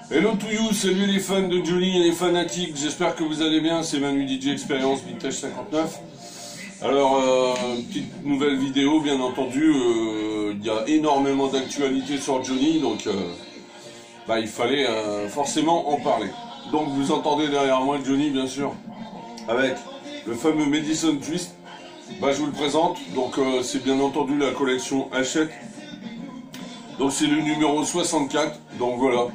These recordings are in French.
Hello to you, salut les fans de Johnny et les fanatiques, j'espère que vous allez bien, c'est Manu DJ Experience Vintage 59. Alors, petite nouvelle vidéo, bien entendu, il y a énormément d'actualités sur Johnny, donc il fallait forcément en parler. Donc vous entendez derrière moi Johnny, bien sûr, avec le fameux Madison Twist. Je vous le présente, donc c'est bien entendu la collection Hachette. Donc c'est le numéro 64, donc voilà.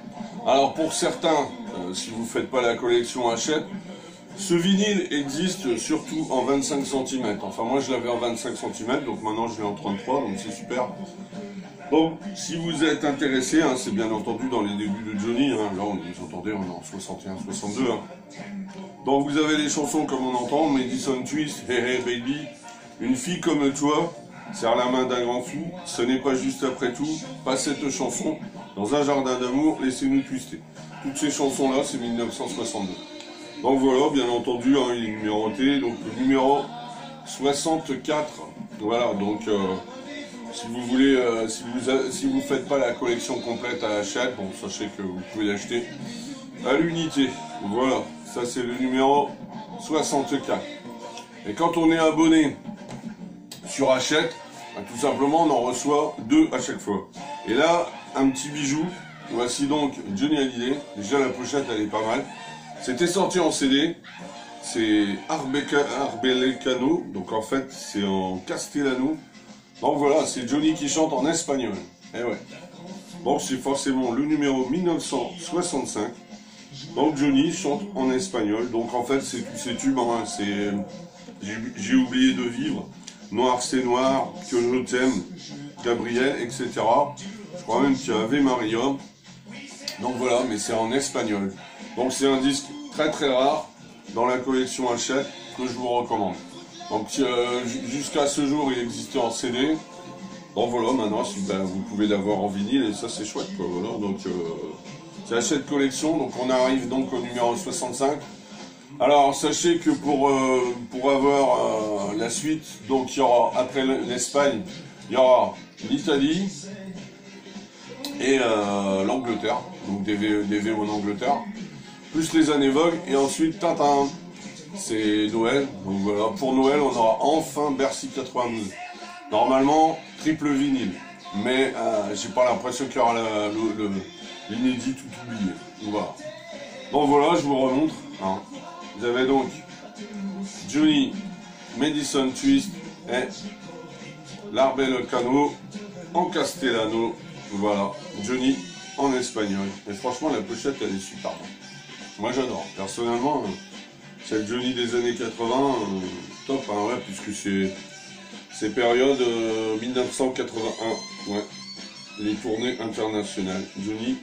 Alors pour certains, si vous ne faites pas la collection Hachette, ce vinyle existe surtout en 25 cm. Enfin moi je l'avais en 25 cm, donc maintenant je l'ai en 33, donc c'est super. Donc si vous êtes intéressé, c'est bien entendu dans les débuts de Johnny, là vous entendez, on est en 61, 62. Donc vous avez les chansons comme on entend, Madison Twist, Hey Hey Baby, Une fille comme toi, Serre la main d'un grand fou, Ce n'est pas juste après tout, Pas cette chanson, Dans un jardin d'amour, Laissez-nous twister. Toutes ces chansons-là, c'est 1962. Donc voilà, bien entendu, il est numéroté, donc le numéro 64. Voilà, donc si vous voulez, si vous faites pas la collection complète à Hachette, bon, sachez que vous pouvez l'acheter à l'unité. Voilà, ça c'est le numéro 64. Et quand on est abonné sur Hachette, tout simplement on en reçoit 2 à chaque fois. Et là, un petit bijou, voici donc Johnny Hallyday. Déjà la pochette elle est pas mal. C'était sorti en CD, c'est Arbelecano, donc en fait c'est en castellano. Donc voilà, c'est Johnny qui chante en espagnol. Et ouais. Donc c'est forcément le numéro 1965. Donc Johnny chante en espagnol. Donc en fait c'est tous ces tubes, c'est J'ai oublié de vivre, Noir c'est noir, Que je t'aime, Gabriel, etc. Je crois même qu'il y avait Maria. Donc voilà, mais c'est en espagnol. Donc c'est un disque très très rare dans la collection Hachette que je vous recommande. Donc jusqu'à ce jour il existait en CD. Donc voilà, maintenant vous pouvez l'avoir en vinyle et ça c'est chouette quoi. Voilà, donc c'est Hachette collection. Donc on arrive donc au numéro 65. Alors sachez que pour avoir la suite, donc il y aura après l'Espagne, il y aura l'Italie et l'Angleterre, donc des VO en Angleterre, plus les années Vogue, et ensuite Tintin, c'est Noël, donc voilà, pour Noël on aura enfin Bercy 92, normalement triple vinyle, mais j'ai pas l'impression qu'il y aura l'inédit tout oublié, voilà. Donc voilà, je vous remontre, vous avez donc Johnny, Madison Twist et l'Arbelecano en castellano, voilà, Johnny en espagnol. Et franchement la pochette elle est super bonne. Moi j'adore, personnellement, c'est le Johnny des années 80, top, ouais, puisque c'est période 1981, ouais, les tournées internationales. Johnny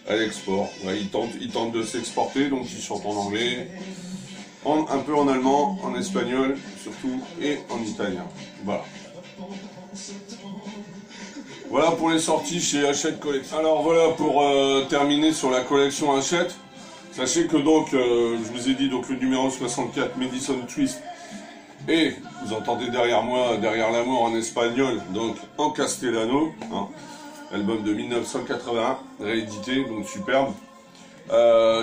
à l'export, ouais, il tente de s'exporter, donc il chante en anglais, un peu en allemand, en espagnol surtout, et en italien, voilà. Voilà pour les sorties chez Hachette Collection. Alors voilà pour terminer sur la collection Hachette. Sachez que donc, je vous ai dit donc le numéro 64, Madison Twist, et vous entendez derrière moi, Derrière l'amour en espagnol, donc en castellano, album de 1981, réédité, donc superbe.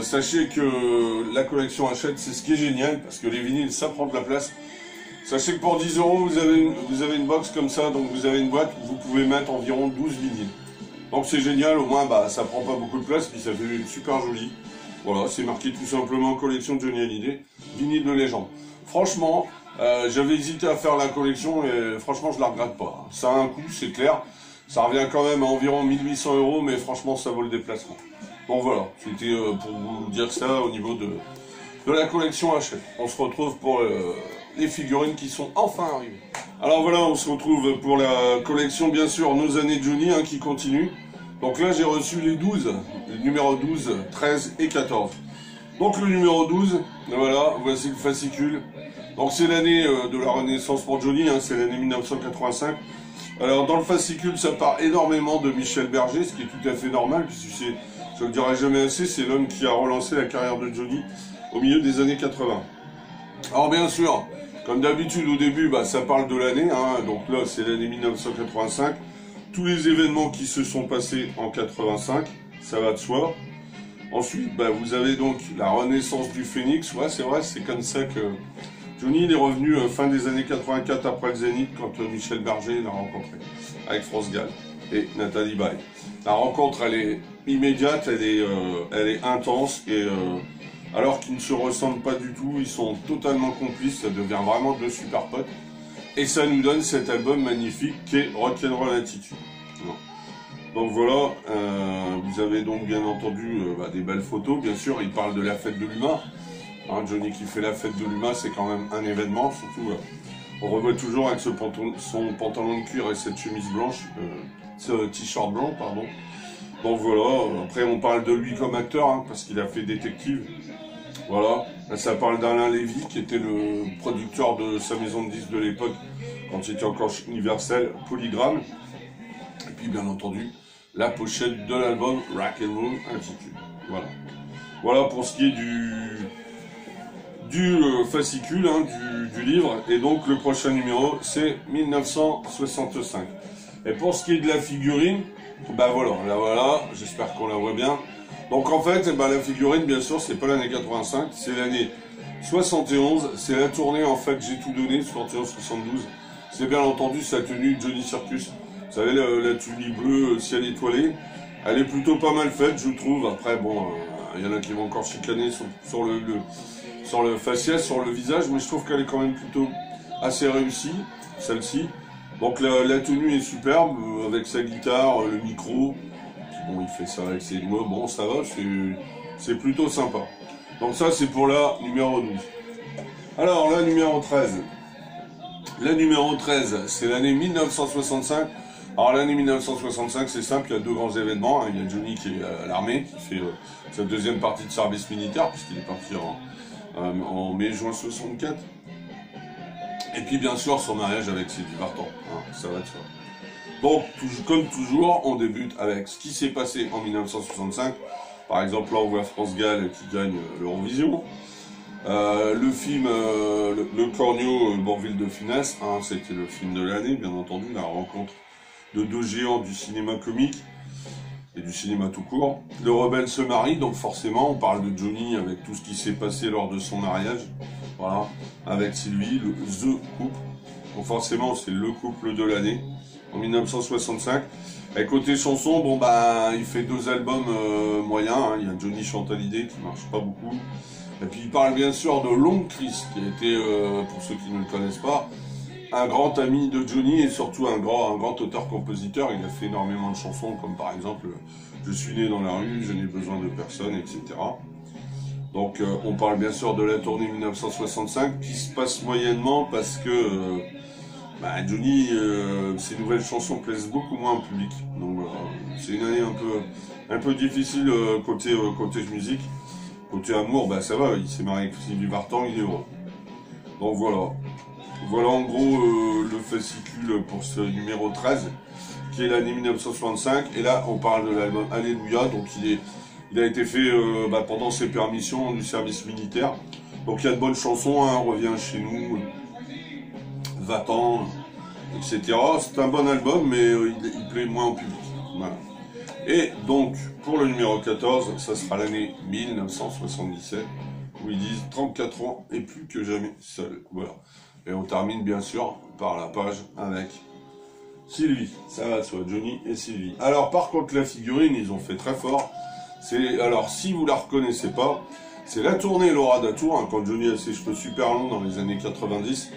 Sachez que la collection Hachette, c'est ce qui est génial, parce que les vinyles, ça prend de la place. Sachez que pour 10 €, vous avez une box comme ça, donc vous avez une boîte, vous pouvez mettre environ 12 vinyles. Donc c'est génial, au moins ça prend pas beaucoup de place, puis ça fait super joli. Voilà, c'est marqué tout simplement collection Johnny Hallyday, vinyle de légende. Franchement, j'avais hésité à faire la collection et franchement je la regrette pas. Ça a un coût, c'est clair. Ça revient quand même à environ 1800 €, mais franchement ça vaut le déplacement. Donc voilà, c'était pour vous dire ça au niveau de la collection Hachette. On se retrouve pour les figurines qui sont enfin arrivées. Alors voilà, on se retrouve pour la collection, bien sûr, Nos années Johnny, qui continue. Donc là, j'ai reçu les 12, le numéro 12, 13 et 14. Donc le numéro 12, voilà, voici le fascicule. Donc c'est l'année de la renaissance pour Johnny, c'est l'année 1985. Alors dans le fascicule, ça part énormément de Michel Berger, ce qui est tout à fait normal, puisque c'est, je ne le dirai jamais assez, c'est l'homme qui a relancé la carrière de Johnny au milieu des années 80. Alors bien sûr, comme d'habitude au début, ça parle de l'année, donc là c'est l'année 1985. Tous les événements qui se sont passés en 85, ça va de soi. Ensuite, bah, vous avez donc la renaissance du Phénix. Ouais, c'est vrai, c'est comme ça que Johnny il est revenu fin des années 84 après le Zénith quand Michel Berger l'a rencontré avec France Gall et Nathalie Baye. La rencontre, elle est immédiate, elle est intense et alors qu'ils ne se ressemblent pas du tout, ils sont totalement complices, ça devient vraiment deux super potes. Et ça nous donne cet album magnifique qui est Rock'n'Roll Attitude. Donc voilà, vous avez donc bien entendu des belles photos, bien sûr, il parle de la fête de l'humain. Hein, Johnny qui fait la fête de l'humain, c'est quand même un événement, surtout on revoit toujours avec son pantalon de cuir et cette chemise blanche, ce t-shirt blanc, pardon. Donc voilà, après on parle de lui comme acteur, hein, parce qu'il a fait détective. Voilà, là ça parle d'Alain Lévy, qui était le producteur de sa maison de disques de l'époque, quand il était encore chez Universal, Polygram. Et puis bien entendu, la pochette de l'album Rock'n'Roll Attitude. Voilà. Voilà pour ce qui est du fascicule, hein, du livre. Et donc le prochain numéro, c'est 1965. Et pour ce qui est de la figurine, bah voilà, là voilà, j'espère qu'on la voit bien. Donc en fait, la figurine, bien sûr, c'est pas l'année 85, c'est l'année 71. C'est la tournée, en fait, J'ai tout donné, 71-72. C'est bien entendu sa tenue Johnny Circus. Vous savez, la tenue bleue, ciel étoilé, elle est plutôt pas mal faite, je trouve. Après, bon, il y en a qui vont encore chicaner sur le faciès, sur le visage, mais je trouve qu'elle est quand même plutôt assez réussie, celle-ci. Donc la tenue est superbe, avec sa guitare, le micro. Puis bon, il fait ça avec ses doigts, bon, ça va, c'est plutôt sympa. Donc ça, c'est pour la numéro 12. Alors, la numéro 13. La numéro 13, c'est l'année 1965. Alors l'année 1965, c'est simple, il y a deux grands événements. Hein. Il y a Johnny qui est à l'armée, qui fait sa deuxième partie de service militaire, puisqu'il est parti en mai-juin 64. Et puis bien sûr, son mariage avec Sylvie Vartan, hein, ça va de soi. Donc, comme toujours, on débute avec ce qui s'est passé en 1965. Par exemple, là, on voit France Gall qui gagne l'Eurovision. Le film Le Cornio, Bourvil de Finesse, hein, c'était le film de l'année, bien entendu, la rencontre de deux géants du cinéma comique et du cinéma tout court. Le rebelle se marie, donc forcément, on parle de Johnny avec tout ce qui s'est passé lors de son mariage, voilà, avec Sylvie, The Couple. Donc forcément, c'est le couple de l'année, en 1965. Et côté chanson, bon il fait deux albums moyens, hein. Il y a Johnny chante Hallyday qui marche pas beaucoup. Et puis il parle bien sûr de Long Chris, qui a été, pour ceux qui ne le connaissent pas, un grand ami de Johnny et surtout un grand auteur-compositeur. Il a fait énormément de chansons, comme par exemple « Je suis né dans la rue, je n'ai besoin de personne », etc. Donc on parle bien sûr de la tournée 1965, qui se passe moyennement parce que Johnny, ses nouvelles chansons plaisent beaucoup moins au public. Donc c'est une année un peu difficile côté musique. Côté amour, ça va, il s'est marié avec Sylvie Vartan, il est heureux. Donc voilà. Voilà en gros le fascicule pour ce numéro 13, qui est l'année 1965. Et là, on parle de l'album Alléluia. Donc il a été fait pendant ses permissions du service militaire. Donc il y a de bonnes chansons, hein, Reviens chez nous, Va-t'en, etc. C'est un bon album, mais il plaît moins au public. Voilà. Et donc, pour le numéro 14, ça sera l'année 1977, où ils disent 34 ans et plus que jamais seul. Voilà. Et on termine bien sûr par la page avec Sylvie. Ça va de soi, Johnny et Sylvie. Alors par contre, la figurine, ils ont fait très fort. Alors si vous la reconnaissez pas, c'est la tournée Laura Datour, hein, quand Johnny a ses cheveux super longs dans les années 90.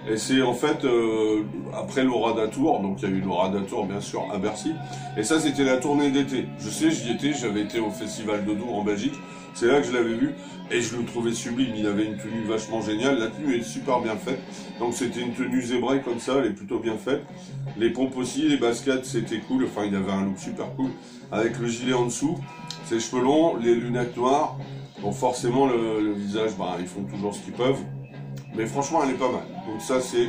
Et c'est en fait après Laura Datour, donc il y a eu Laura Datour bien sûr à Bercy. Et ça c'était la tournée d'été. Je sais, j'y étais, j'avais été au Festival de Dour en Belgique. C'est là que je l'avais vu et je le trouvais sublime. Il avait une tenue vachement géniale. La tenue est super bien faite. Donc c'était une tenue zébrée comme ça, elle est plutôt bien faite. Les pompes aussi, les baskets c'était cool. Enfin il avait un look super cool avec le gilet en dessous, ses cheveux longs, les lunettes noires. Donc forcément le visage, ils font toujours ce qu'ils peuvent. Mais franchement elle est pas mal. Donc ça c'est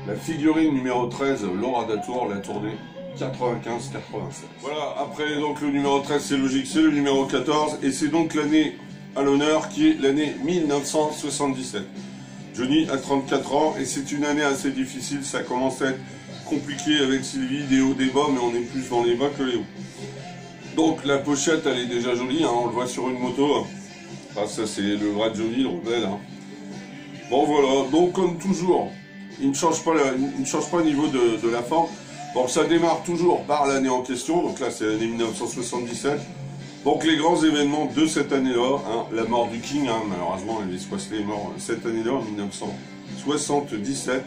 la figurine numéro 13, Laura Datour, la tournée 95-87. Voilà, après donc le numéro 13 c'est logique, c'est le numéro 14 et c'est donc l'année à l'honneur qui est l'année 1977. Johnny a 34 ans et c'est une année assez difficile, ça commence à être compliqué avec Sylvie, des hauts, des bas, mais on est plus dans les bas que les hauts. Donc la pochette, elle est déjà jolie, hein, on le voit sur une moto. Ah, ça c'est le vrai Johnny, le rebelle. Hein. Bon voilà, donc comme toujours, il ne change pas au niveau de la forme. Donc ça démarre toujours par l'année en question, donc là c'est l'année 1977. Donc les grands événements de cette année-là, hein, la mort du King, hein, malheureusement Elvis Presley est mort cette année-là, en 1977.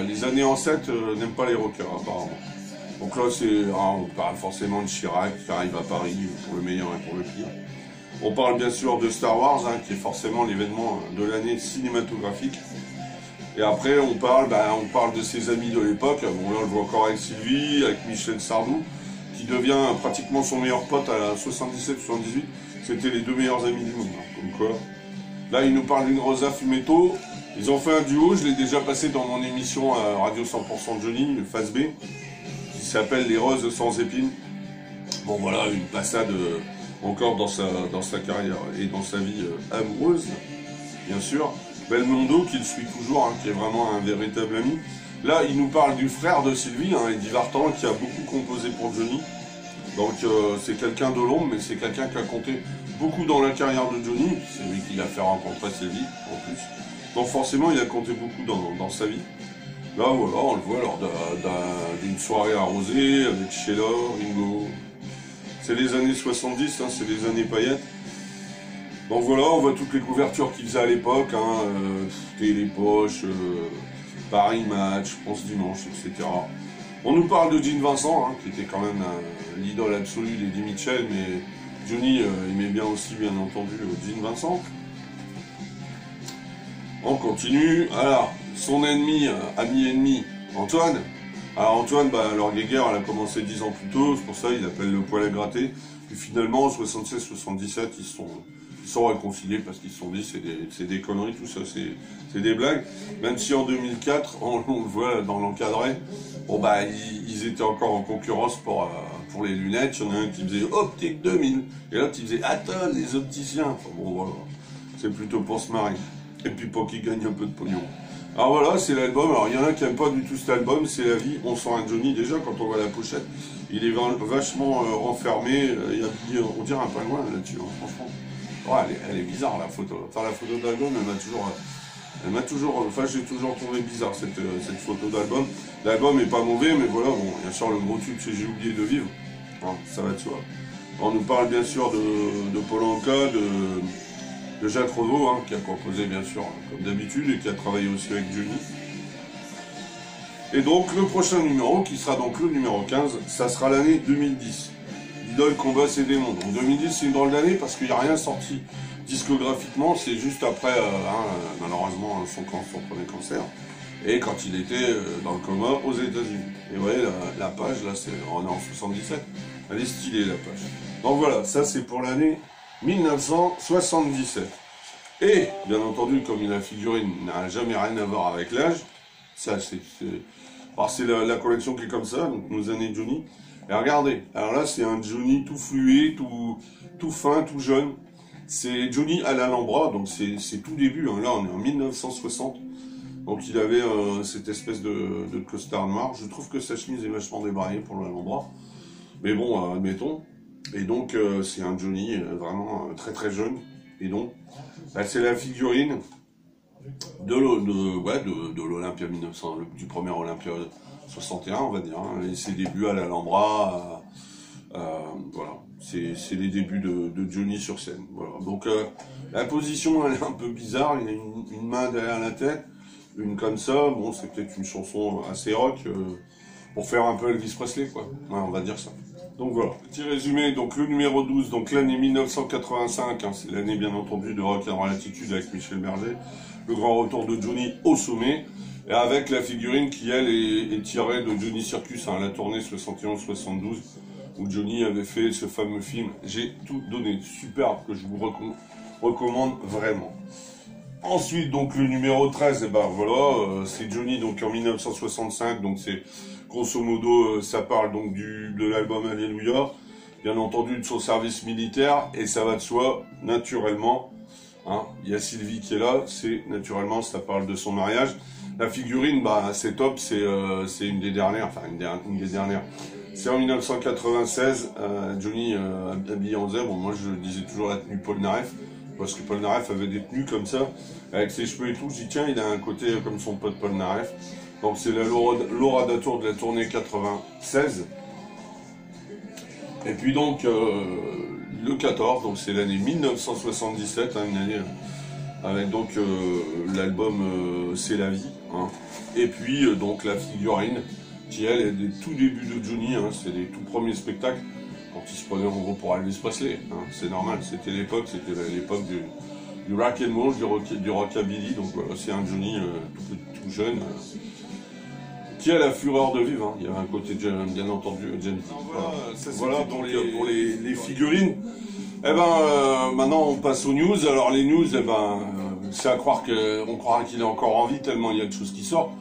Les années en 7 n'aiment pas les rockers apparemment. Donc là on parle forcément de Chirac qui arrive à Paris pour le meilleur et pour le pire. On parle bien sûr de Star Wars, hein, qui est forcément l'événement de l'année cinématographique. Et après on parle de ses amis de l'époque. Bon là on le voit encore avec Sylvie, avec Michel Sardou, qui devient pratiquement son meilleur pote à 77-78. C'était les deux meilleurs amis du monde, hein, comme quoi. Là il nous parle d'une Rosa Fumetto. Ils ont fait un duo, je l'ai déjà passé dans mon émission Radio 100% Johnny, phase B, qui s'appelle Les Roses sans épines. Bon voilà, une passade encore dans sa carrière et dans sa vie amoureuse, bien sûr. Belmondo qui le suit toujours, hein, qui est vraiment un véritable ami. Là, il nous parle du frère de Sylvie, hein, Eddie Vartan, qui a beaucoup composé pour Johnny. Donc c'est quelqu'un de l'ombre, mais c'est quelqu'un qui a compté beaucoup dans la carrière de Johnny. C'est lui qui l'a fait rencontrer Sylvie, en plus. Donc forcément, il a compté beaucoup dans sa vie. Là, voilà, on le voit lors d'une soirée arrosée avec Sheila, Ringo. C'est les années 70, hein, c'est les années paillettes. Donc voilà, on voit toutes les couvertures qu'il faisait à l'époque, hein, Télépoche, Paris Match, France Dimanche, etc. On nous parle de Gene Vincent, hein, qui était quand même l'idole absolue d'Eddie Mitchell, mais Johnny aimait bien aussi, bien entendu, Gene Vincent. On continue. Alors, son ennemi, ami-ennemi, Antoine. Alors Antoine, leur guéguerre, elle a commencé 10 ans plus tôt, c'est pour ça qu'il appelle le poil à gratter. Puis finalement, en 76-77, ils sont réconciliés parce qu'ils se sont dit c'est des conneries, tout ça, c'est des blagues. Même si en 2004, on le voit dans l'encadré, bon ils étaient encore en concurrence pour les lunettes. Il y en a un qui faisait Optique 2000 et l'autre qui faisait Atoll, les opticiens. Enfin bon voilà, c'est plutôt pour se marier. Et puis pour qu'ils gagnent un peu de pognon. Alors voilà, c'est l'album. Alors il y en a qui n'aiment pas du tout cet album, c'est la vie. On sent un Johnny déjà quand on voit la pochette. Il est vachement renfermé. On dirait un pingouin là-dessus, hein, franchement. Ouais, elle est bizarre la photo. Enfin la photo d'album, enfin j'ai toujours trouvé bizarre cette photo d'album. L'album est pas mauvais, mais voilà, bon, bien sûr le gros tube c'est J'ai oublié de vivre. Hein, ça va de soi. On nous parle bien sûr de Paul Anka, de Jacques Revaux, hein, qui a composé bien sûr comme d'habitude et qui a travaillé aussi avec Johnny. Et donc le prochain numéro, qui sera donc le numéro 15, ça sera l'année 2010. L'idole combat ses démons. Donc 2010 c'est une drôle d'année parce qu'il n'y a rien sorti discographiquement, c'est juste après malheureusement son premier cancer. Et quand il était dans le coma aux États-Unis. Et vous voyez la page là, on est en 77. Elle est stylée la page. Donc voilà, ça c'est pour l'année 1977. Et, bien entendu, comme la figurine n'a jamais rien à voir avec l'âge, ça c'est la collection qui est comme ça, donc nos années Johnny. Et regardez, alors là c'est un Johnny tout flué, tout fin, tout jeune. C'est Johnny à l'Alhambra, donc c'est tout début, hein. Là on est en 1960. Donc il avait cette espèce de costard noir. Je trouve que sa chemise est vachement débraillée pour l'Alhambra. Mais bon, admettons. Et donc c'est un Johnny vraiment très très jeune. Et donc c'est la figurine de l'Olympia 1900, du premier Olympia 61 on va dire. Hein, et ses débuts à l'Alhambra. Voilà, c'est les débuts de Johnny sur scène. Voilà. Donc la position elle est un peu bizarre. Il a une main derrière la tête, une comme ça. Bon, c'est peut-être une chanson assez rock pour faire un peu Elvis Presley quoi. Ouais, on va dire ça. Donc voilà, petit résumé, donc le numéro 12, donc l'année 1985, hein, c'est l'année bien entendu de Rock and Roll Attitude avec Michel Berger, le grand retour de Johnny au sommet, et avec la figurine qui elle est tirée de Johnny Circus, hein, la tournée 71-72, où Johnny avait fait ce fameux film J'ai tout donné, superbe, que je vous recommande vraiment. Ensuite, donc le numéro 13, et voilà, c'est Johnny donc en 1965, donc c'est grosso modo, ça parle donc de l'album Alléluia, bien entendu de son service militaire, et ça va de soi, naturellement, hein, il y a Sylvie qui est là, naturellement, ça parle de son mariage. La figurine, c'est top, c'est une des dernières, enfin une des dernières, C'est en 1996, Johnny habillé en zèbre. Moi je disais toujours la tenue Polnareff, parce que Polnareff avait des tenues comme ça, avec ses cheveux et tout. Je dis tiens, il a un côté comme son pote Polnareff. Donc c'est la Laura Datour de la tournée 96. Et puis donc le 14, donc c'est l'année 1977, hein, une année avec donc l'album C'est la vie, hein. Et puis donc la figurine qui elle est des tout débuts de Johnny, hein, c'est les tout premiers spectacles quand il se prenait en gros pour Elvis Presley, hein, c'est normal, c'était l'époque du rock and roll, du rockabilly, donc voilà, c'est un Johnny tout jeune. Qui a la fureur de vivre, hein. Il y avait un côté bien entendu James. Voilà pour les figurines. Eh ben maintenant on passe aux news. Alors les news, eh ben c'est à croire qu'on croira qu'il est encore en vie tellement il y a de choses qui sortent.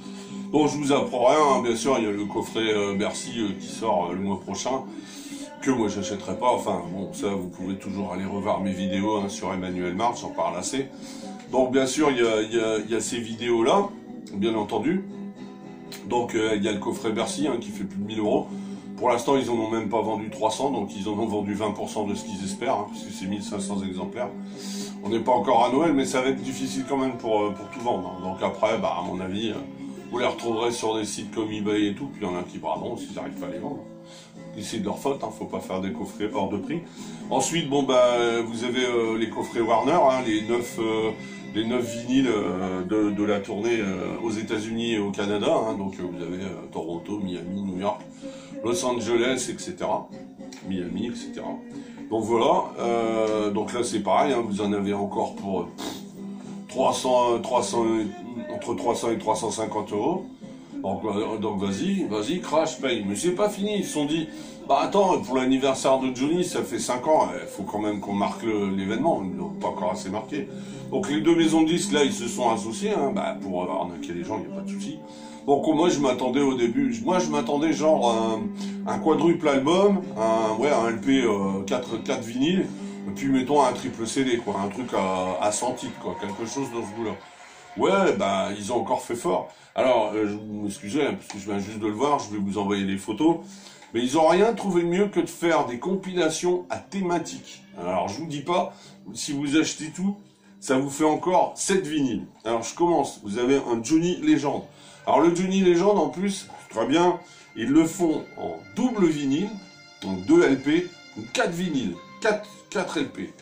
Bon, je vous apprends rien, hein. Bien sûr il y a le coffret Bercy qui sort le mois prochain, que moi j'achèterai pas. Enfin bon, ça vous pouvez toujours aller revoir mes vidéos, hein, sur Emmanuel Marx, j'en parle assez. Donc bien sûr il y a ces vidéos là, bien entendu. Donc il y a le coffret Bercy, hein, qui fait plus de 1000 €. Pour l'instant, ils en ont même pas vendu 300, donc ils en ont vendu 20% de ce qu'ils espèrent, hein, puisque c'est 1500 exemplaires. On n'est pas encore à Noël, mais ça va être difficile quand même pour tout vendre, hein. Donc après, bah, à mon avis, vous les retrouverez sur des sites comme eBay et tout, puis il y en a qui braderont s'ils n'arrivent pas à les vendre. C'est de leur faute, hein, faut pas faire des coffrets hors de prix. Ensuite, bon bah vous avez les coffrets Warner, hein, les 9 vinyles de la tournée aux États-Unis et au Canada, hein. Donc vous avez Toronto, Miami, New York, Los Angeles, etc. Miami, etc. Donc voilà, donc là c'est pareil, hein, vous en avez encore pour 300, entre 300 et 350 €. Donc vas-y, crash, paye. Mais c'est pas fini, ils se sont dit, bah attends, pour l'anniversaire de Johnny, ça fait 5 ans, il faut quand même qu'on marque l'événement, ils n'ont pas encore assez marqué. Donc les deux maisons de disques, là, ils se sont associés, hein, bah, pour arnaquer les gens, il n'y a pas de souci. Donc moi, je m'attendais au début, je m'attendais genre un quadruple album, un LP 4 vinyles, et puis mettons un triple CD, quoi, un truc à 100 titres, quoi, quelque chose dans ce goût-là. Ouais, bah ils ont encore fait fort. Alors, je m'excusez, hein, parce que je viens juste de le voir, je vais vous envoyer les photos. Mais ils n'ont rien trouvé de mieux que de faire des compilations à thématique. Alors, je vous dis pas, si vous achetez tout, ça vous fait encore 7 vinyles. Alors, je commence. Vous avez un Johnny Légende. Alors, le Johnny Légende, en plus, très bien, ils le font en double vinyle, donc 2 LP, ou 4 vinyles, 4 LP.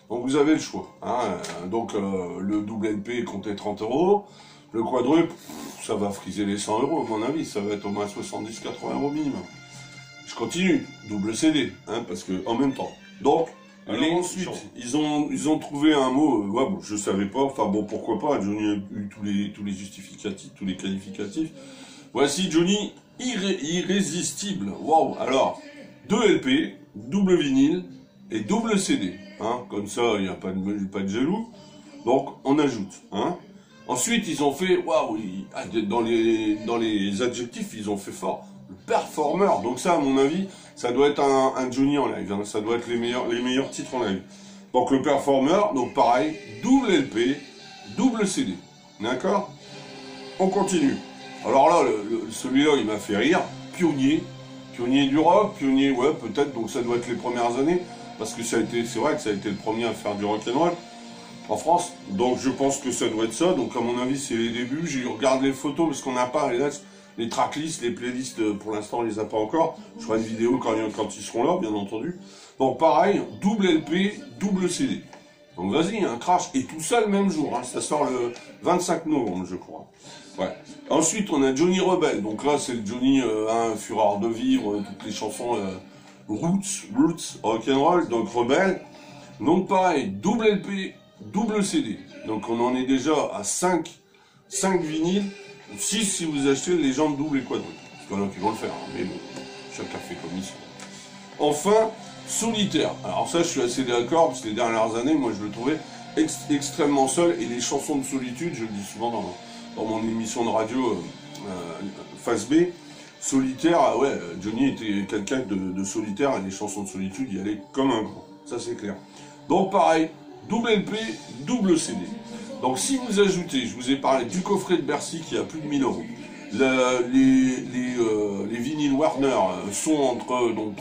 Donc vous avez le choix, hein. Donc le double LP comptait 30 €, le quadruple, ça va friser les 100 € à mon avis, ça va être au moins 70-80 € minimum. Je continue, double CD, hein, parce que en même temps. Donc, ensuite, ils ont trouvé un mot, ouais, bon, je savais pas, enfin bon, pourquoi pas, Johnny a eu tous les justificatifs, tous les qualificatifs. Voici Johnny irrésistible, waouh. Alors, 2 LP, double vinyle et double CD. Hein, comme ça, il n'y a pas de jaloux. Donc, on ajoute. Hein. Ensuite, ils ont fait, waouh, dans les adjectifs, ils ont fait fort. Le performeur. Donc ça, à mon avis, ça doit être un Johnny en live. Hein, ça doit être les meilleurs titres en live. Donc le performeur, donc pareil, double LP, double CD. D'accord? On continue. Alors là, celui-là, il m'a fait rire. Pionnier du rock, pionnier, ouais, peut-être. Donc ça doit être les premières années. Parce que c'est vrai que ça a été le premier à faire du rock'n'roll en France. Donc je pense que ça doit être ça. Donc à mon avis, c'est les débuts. J'ai regardé les photos parce qu'on n'a pas les tracklists, les playlists, pour l'instant, on les a pas encore. Je ferai une vidéo quand ils seront là, bien entendu. Donc pareil, double LP, double CD. Donc vas-y, un crash. Et tout ça le même jour. Hein. Ça sort le 25 novembre, je crois. Ouais. Ensuite, on a Johnny Rebelle. Donc là, c'est le Johnny, fureur de vivre, toutes les chansons... Roots, rock'n'roll, donc Rebelle. Donc pareil, double LP, double CD. Donc on en est déjà à 5 vinyles, 6 si vous achetez les Légendes double et quadruple. Il y en a qui vont le faire, hein, mais bon, chacun fait comme il se fait. Enfin, Solitaire. Alors ça, je suis assez d'accord, parce que les dernières années, moi je le trouvais extrêmement seul, et les chansons de solitude, je le dis souvent dans mon émission de radio Face B, Solitaire, ouais, Johnny était quelqu'un de solitaire, et les chansons de solitude, il y allait comme un grand, ça c'est clair. Donc pareil, double LP, double CD. Donc si vous ajoutez, je vous ai parlé du coffret de Bercy qui a plus de 1000 €, Les vinyles Warner sont entre, donc,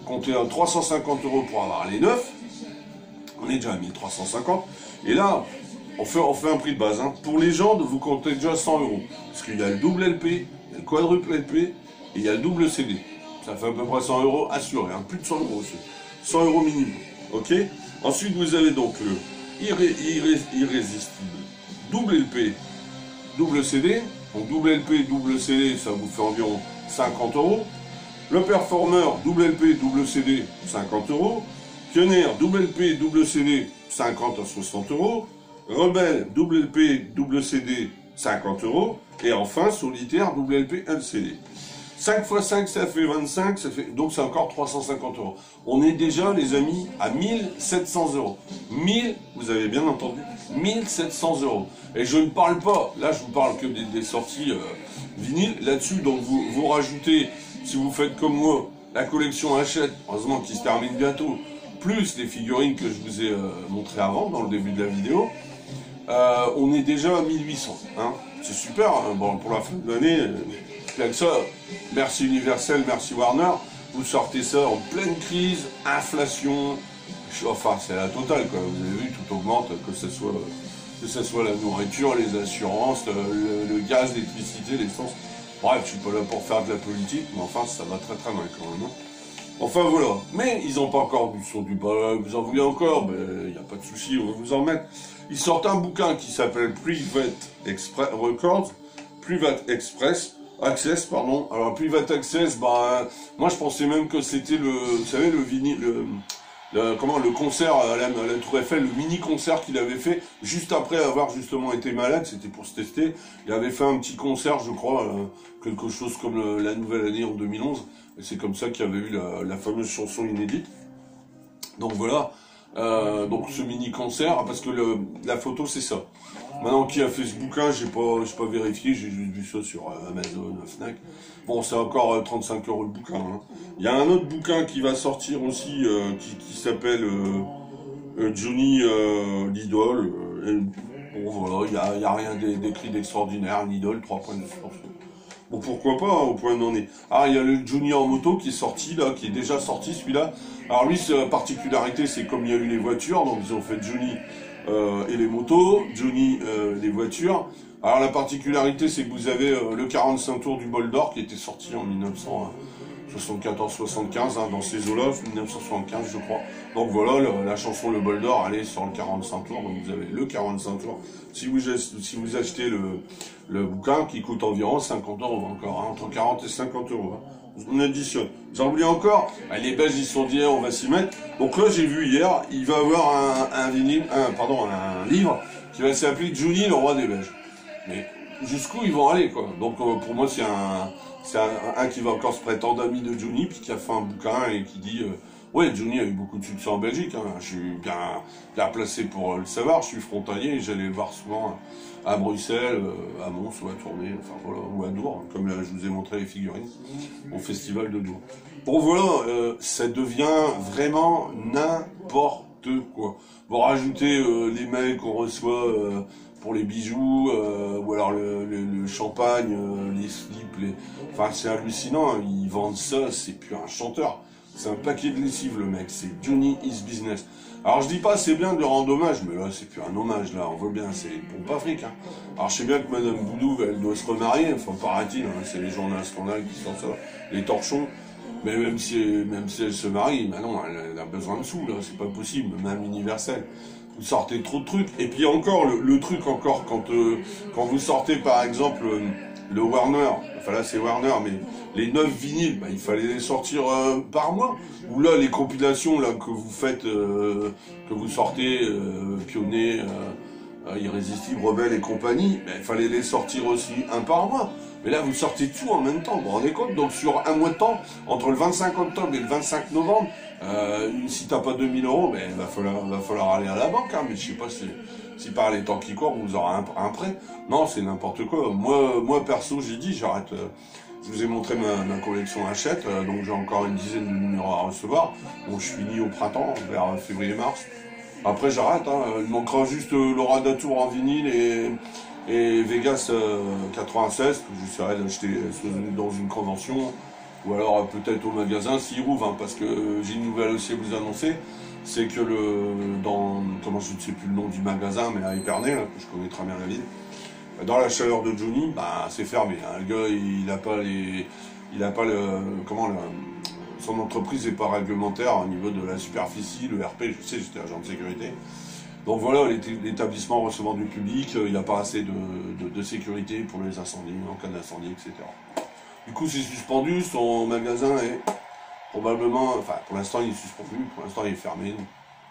comptez à 350 € pour avoir les neufs. On est déjà à 1350. Et là, on fait un prix de base. Hein. Pour les gens, vous comptez déjà 100 €. Parce qu'il y a le double LP, il y a le quadruple LP et il y a le double CD. Ça fait à peu près 100 € assuré. Hein. Plus de 100 € aussi. 100 € minimum. Ok. Ensuite, vous avez donc le irrésistible double LP, double CD. Donc double LP, double CD, ça vous fait environ 50 €. Le Performer, double LP, double CD, 50 €. Pioneer, double LP, double CD, 50 à 60 €. Rebelle, double LP, double CD, 50 €. Et enfin, Solitaire, double LP, LCD. 5 x 5, ça fait 25, donc c'est encore 350 €. On est déjà, les amis, à 1700 €. 1000, vous avez bien entendu, 1700 €. Et je ne parle pas, là je vous parle que des sorties vinyles. Là-dessus, donc vous rajoutez, si vous faites comme moi, la collection Hachette, heureusement qui se termine bientôt, plus les figurines que je vous ai montrées avant, dans le début de la vidéo, on est déjà à 1800. Hein. C'est super, hein. Bon, pour la fin de l'année, que ça, merci Universel, merci Warner, vous sortez ça en pleine crise, inflation, enfin c'est la totale quoi, vous avez vu, tout augmente, que ce soit la nourriture, les assurances, le gaz, l'électricité, l'essence, bref, je suis pas là pour faire de la politique, mais enfin ça va très très mal quand même. Hein. Enfin voilà, mais ils n'ont pas encore du son du bas, vous en voulez encore, ben il n'y a pas de souci, on va vous en mettre. Ils sortent un bouquin qui s'appelle Private Express Records, Private Access, pardon. Alors Private Access, bah moi je pensais même que c'était vous savez, le vinyle, le concert à la Tour Eiffel, le mini concert qu'il avait fait juste après avoir justement été malade, c'était pour se tester. Il avait fait un petit concert, je crois, quelque chose comme la nouvelle année en 2011. Et c'est comme ça qu'il y avait eu la fameuse chanson inédite. Donc voilà. Donc ce mini concert, parce que la photo c'est ça. Maintenant qui a fait ce bouquin, j'ai pas vérifié, j'ai juste vu ça sur Amazon, Fnac. Bon, c'est encore 35 € le bouquin. Hein. Il y a un autre bouquin qui va sortir aussi, qui s'appelle Johnny l'idole. Bon voilà, il y a rien d'écrit d'extraordinaire, l'idole, 3 points de suspension. Bon, pourquoi pas, hein, au point d'en est. Ah, il y a le Johnny en moto qui est sorti, là, qui est déjà sorti, celui-là. Alors lui, sa particularité, c'est comme il y a eu les voitures, donc ils ont fait Johnny et les motos, Johnny les voitures. Alors la particularité, c'est que vous avez le 45 tours du bol d'or qui était sorti en 1974-75, hein, dans ces eaux-là, 1975 je crois. Donc voilà, la chanson Le Bol d'Or, elle est sur le 45 tours, donc vous avez le 45 tours. Si vous achetez le bouquin qui coûte environ 50 € encore, hein, entre 40 et 50 €. Hein. On additionne. Vous en voulez encore? Les Belges, ils se sont dit, on va s'y mettre. Donc là, j'ai vu hier, il va avoir un livre qui va s'appeler Johnny, le roi des Belges. Mais jusqu'où ils vont aller, quoi. Donc pour moi, c'est un qui va encore se prétendre ami de Johnny, puis qui a fait un bouquin et qui dit ouais, Johnny a eu beaucoup de succès en Belgique, hein. Je suis bien placé pour le savoir, je suis frontalier, et j'allais le voir souvent à Bruxelles, à Mons ou à Tournai, enfin voilà, ou à Dour, comme là, je vous ai montré les figurines, au festival de Dour. Bon voilà, ça devient vraiment n'importe quoi. Vous rajoutez les mails qu'on reçoit pour les bijoux, ou alors le champagne, les slips, enfin c'est hallucinant, hein. Ils vendent ça, c'est plus un chanteur. C'est un paquet de lessive le mec, c'est Johnny is business. Alors je dis pas c'est bien de rendre hommage, mais là c'est plus un hommage, là on voit bien, c'est pompe Afrique. Hein. Alors je sais bien que Madame Boudou, elle doit se remarier, enfin paraît-il, hein, c'est les journaux scandales qui sortent ça, les torchons. Mais même si elle se marie, ben non, elle a besoin de sous, là, c'est pas possible, même Universel. Vous sortez trop de trucs. Et puis encore, le truc encore, quand vous sortez par exemple le Warner, enfin là c'est Warner, mais les 9 vinyles, il fallait les sortir par mois. Ou là, les compilations là que vous faites, que vous sortez, Pionnier, Irrésistible, Rebelle et compagnie, il fallait les sortir aussi un par mois. Mais là, vous sortez tout en même temps, vous vous rendez compte? Donc sur un mois de temps, entre le 25 octobre et le 25 novembre, si t'as pas 2000 €, il va falloir aller à la banque, hein, mais je sais pas si par les temps qui courent, vous aurez un prêt. Non, c'est n'importe quoi. Moi perso, j'ai dit, j'arrête. Je vous ai montré ma collection Hachette, donc j'ai encore une dizaine de numéros à recevoir. Donc je finis au printemps, vers février-mars. Après j'arrête, hein. Il manquera juste Laura Datour en vinyle et Vegas 96, que j'essaierai d'acheter dans une convention, ou alors peut-être au magasin s'il rouvre, hein, parce que j'ai une nouvelle aussi à vous annoncer, c'est que comment je ne sais plus le nom du magasin, mais à Épernay, là, que je connais très bien la ville, dans la chaleur de Johnny, bah c'est fermé. Hein. Le gars, son entreprise n'est pas réglementaire au niveau de la superficie, le RP, je sais, j'étais agent de sécurité. Donc voilà, l'établissement recevant du public, il n'y a pas assez de sécurité pour les incendies, en cas d'incendie, etc. Du coup, c'est suspendu, son magasin est probablement, enfin pour l'instant il est suspendu, pour l'instant il est fermé.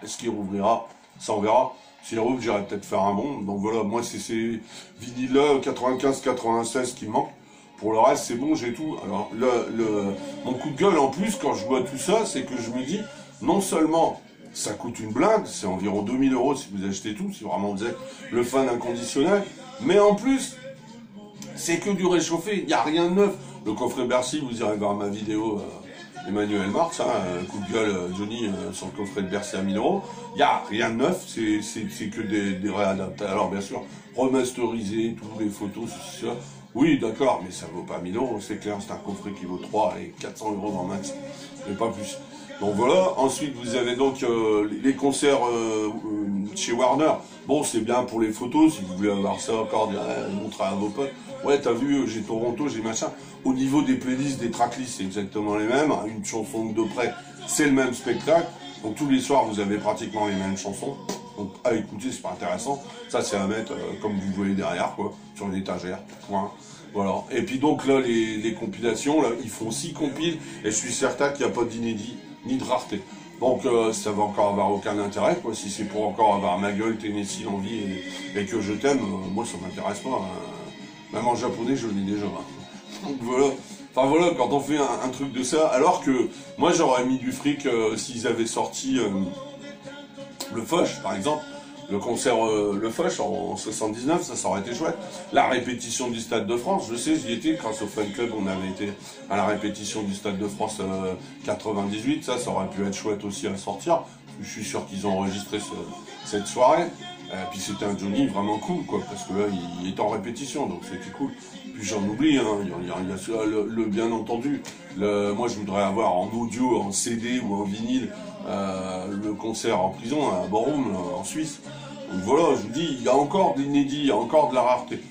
Est-ce qu'il rouvrira? Ça on verra. S'il rouvre, j'irai peut-être faire un bond. Donc voilà, moi c'est ces vinyles-là, 95-96 qui me manquent. Pour le reste, c'est bon, j'ai tout. Alors, mon coup de gueule en plus, quand je vois tout ça, c'est que je me dis, non seulement ça coûte une blinde, c'est environ 2000 € si vous achetez tout, si vraiment vous êtes le fan inconditionnel, mais en plus, c'est que du réchauffé, il n'y a rien de neuf. Le coffret Bercy, vous irez voir ma vidéo Emmanuel Marx, coup de gueule Johnny sur le coffret de Bercy à 1000 €. Il n'y a rien de neuf, c'est que des réadaptations. Alors bien sûr, remasterisé, toutes les photos, ceci, ça. Oui, d'accord, mais ça vaut pas 1000 €, c'est clair, c'est un coffret qui vaut 3 et 400 € dans max, mais pas plus. Donc voilà, ensuite vous avez donc les concerts chez Warner. Bon, c'est bien pour les photos, si vous voulez avoir ça encore, montrer à vos potes. Ouais, t'as vu, j'ai Toronto, j'ai machin. Au niveau des playlists, des tracklists, c'est exactement les mêmes. Une chanson de près, c'est le même spectacle. Donc tous les soirs, vous avez pratiquement les mêmes chansons. Donc à écouter, c'est pas intéressant. Ça, c'est à mettre, comme vous voyez derrière, quoi, sur une étagère. Point. Voilà. Et puis donc là, les compilations, là, ils font 6 compiles, et je suis certain qu'il n'y a pas d'inédit, ni de rareté. Donc ça va encore avoir aucun intérêt, quoi. Si c'est pour encore avoir ma gueule, Tennessee, l'envie, et que je t'aime, moi ça m'intéresse pas. Même en japonais, je l'ai déjà. Donc voilà. Enfin voilà, quand on fait un truc de ça, alors que moi j'aurais mis du fric s'ils avaient sorti le Foch, par exemple. Le concert Le Foch en 79, ça aurait été chouette. La répétition du Stade de France, je sais, j'y étais, grâce au fan club, on avait été à la répétition du Stade de France 98, ça aurait pu être chouette aussi à sortir. Je suis sûr qu'ils ont enregistré cette soirée. Puis c'était un Johnny vraiment cool, quoi, parce que là, il est en répétition, donc c'était cool. Puis j'en oublie, hein, il y a le bien entendu. Moi, je voudrais avoir en audio, en CD ou en vinyle, le concert en prison à Borum, en Suisse. Donc voilà, je vous dis, il y a encore de l'inédit, il y a encore de la rareté.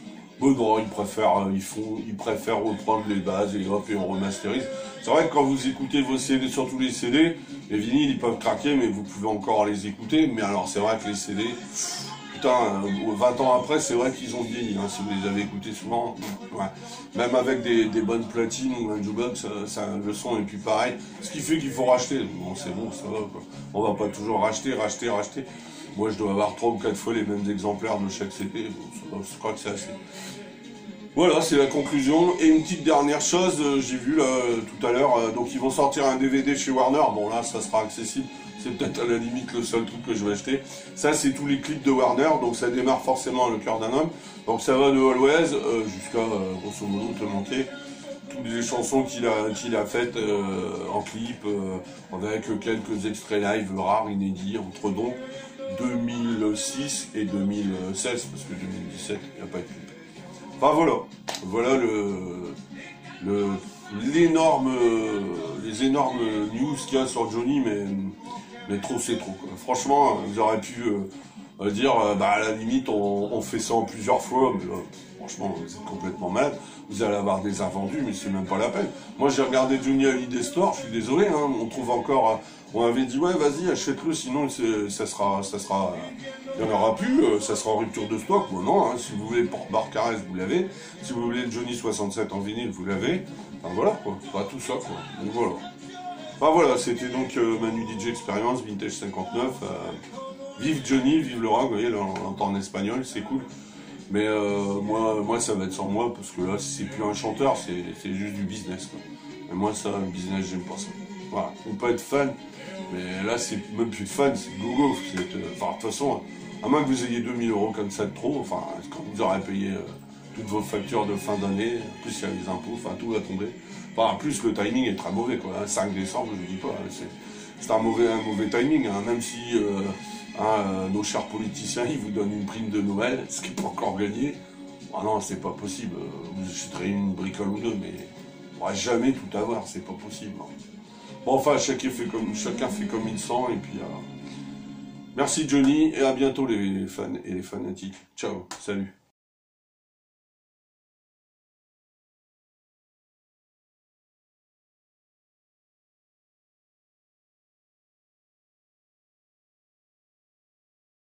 Bon, non, ils préfèrent reprendre les bases et hop, et on remasterise. C'est vrai que quand vous écoutez vos CD, surtout les CD, les vinyles, ils peuvent craquer, mais vous pouvez encore les écouter. Mais alors, c'est vrai que les CD, putain, 20 ans après, c'est vrai qu'ils ont vieilli, hein, si vous les avez écoutés souvent. Ouais. Même avec des bonnes platines ou un jukebox, le son est plus pareil. Ce qui fait qu'il faut racheter. Bon, c'est bon, ça va, quoi. On va pas toujours racheter. Moi, je dois avoir 3 ou 4 fois les mêmes exemplaires de chaque CD. Bon, je crois que c'est assez. Voilà, c'est la conclusion. Et une petite dernière chose, j'ai vu là tout à l'heure, donc ils vont sortir un DVD chez Warner. Bon là, ça sera accessible. C'est peut-être à la limite le seul truc que je vais acheter. Ça, c'est tous les clips de Warner, donc ça démarre forcément Le Cœur d'un Homme. Donc ça va de Always jusqu'à, grosso modo, Te Manquer. Toutes les chansons qu'il a faites en clip, avec quelques extraits live rares, inédits, entre donc 2006 et 2016, parce que 2017, il n'y a pas de clip. Enfin voilà les énormes news qu'il y a sur Johnny, mais trop c'est trop, quoi. Franchement, vous aurez pu dire, bah à la limite on fait ça en plusieurs fois, mais là, franchement vous êtes complètement malade. Vous allez avoir des invendus, mais c'est même pas la peine. Moi j'ai regardé Johnny Hallyday Store, je suis désolé, hein, on trouve encore, on avait dit ouais vas-y achète-le, sinon ça sera, il n'y en aura plus, ça sera en rupture de stock. Bon non, hein, si vous voulez le porte-barre Caresse, vous l'avez. Si vous voulez le Johnny 67 en vinyle, vous l'avez. Enfin voilà quoi, pas tout ça quoi. Donc voilà. Enfin voilà, c'était donc Manu DJ Experience, Vintage 59. Vive Johnny, vive le rock, vous voyez, là on l'entend en espagnol, c'est cool. Mais moi ça va être sans moi, parce que là c'est plus un chanteur, c'est juste du business, quoi. Et moi ça, le business, j'aime pas ça. Voilà, on peut être fan, mais là c'est même plus de fan, c'est gogo. Enfin de toute façon, à moins que vous ayez 2000 € comme ça de trop, enfin quand vous aurez payé toutes vos factures de fin d'année, en plus il y a les impôts, enfin tout va tomber. Enfin en plus le timing est très mauvais, quoi. 5 décembre, je vous dis pas, c'est un mauvais timing, hein, même si nos chers politiciens, ils vous donnent une prime de Noël, ce qui n'est pas encore gagné. Ah non, c'est pas possible. Vous achèterez une bricole ou deux, mais on pourra jamais tout avoir, c'est pas possible. Hein. Bon, enfin, chacun fait comme il sent, et puis... merci Johnny, et à bientôt les fans et les fanatiques. Ciao, salut.